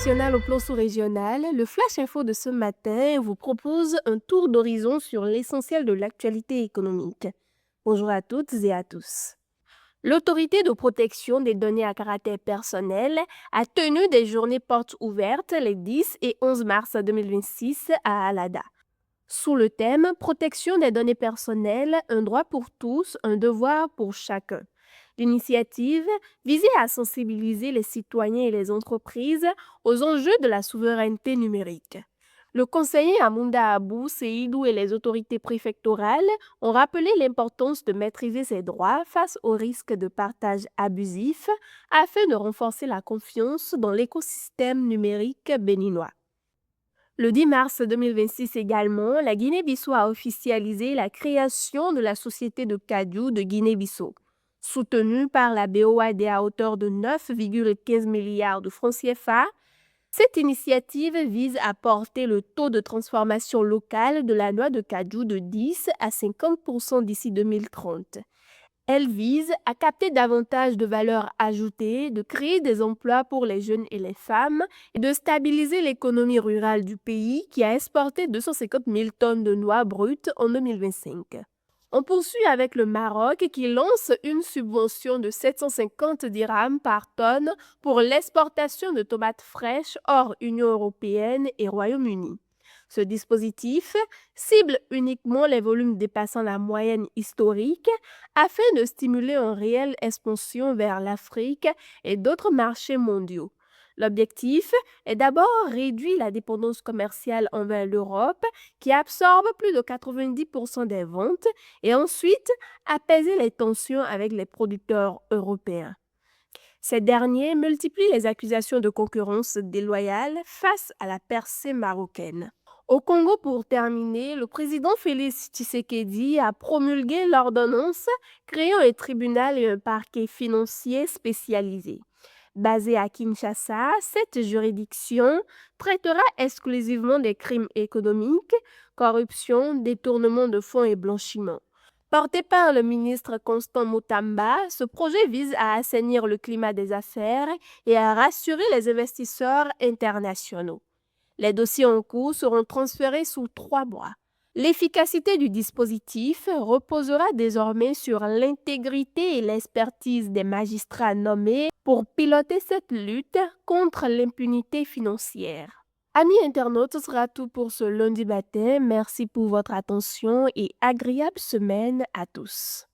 national au plan sous-régional, le Flash Info de ce matin vous propose un tour d'horizon sur l'essentiel de l'actualité économique. Bonjour à toutes et à tous. L'Autorité de protection des données à caractère personnel a tenu des journées portes ouvertes les 10 et 11 mars 2026 à Alada. Sous le thème Protection des données personnelles, un droit pour tous, un devoir pour chacun. L'initiative visait à sensibiliser les citoyens et les entreprises aux enjeux de la souveraineté numérique. Le conseiller Amunda Abou Seydou et les autorités préfectorales ont rappelé l'importance de maîtriser ses droits face au risque de partage abusif afin de renforcer la confiance dans l'écosystème numérique béninois. Le 10 mars 2026 également, la Guinée-Bissau a officialisé la création de la Société de Kadiou de Guinée-Bissau. Soutenue par la BOAD à hauteur de 9,15 milliards de francs CFA, cette initiative vise à porter le taux de transformation locale de la noix de cajou de 10 à 50% d'ici 2030. Elle vise à capter davantage de valeur ajoutée, de créer des emplois pour les jeunes et les femmes et de stabiliser l'économie rurale du pays qui a exporté 250 000 tonnes de noix brutes en 2025. On poursuit avec le Maroc qui lance une subvention de 750 dirhams par tonne pour l'exportation de tomates fraîches hors Union européenne et Royaume-Uni. Ce dispositif cible uniquement les volumes dépassant la moyenne historique afin de stimuler une réelle expansion vers l'Afrique et d'autres marchés mondiaux. L'objectif est d'abord réduire la dépendance commerciale envers l'Europe, qui absorbe plus de 90% des ventes, et ensuite apaiser les tensions avec les producteurs européens. Ces derniers multiplient les accusations de concurrence déloyale face à la percée marocaine. Au Congo, pour terminer, le président Félix Tshisekedi a promulgué l'ordonnance créant un tribunal et un parquet financier spécialisé. Basée à Kinshasa, cette juridiction traitera exclusivement des crimes économiques, corruption, détournement de fonds et blanchiment. Porté par le ministre Constant Mutamba, ce projet vise à assainir le climat des affaires et à rassurer les investisseurs internationaux. Les dossiers en cours seront transférés sous 3 mois. L'efficacité du dispositif reposera désormais sur l'intégrité et l'expertise des magistrats nommés pour piloter cette lutte contre l'impunité financière. Amis internautes, ce sera tout pour ce lundi matin. Merci pour votre attention et agréable semaine à tous.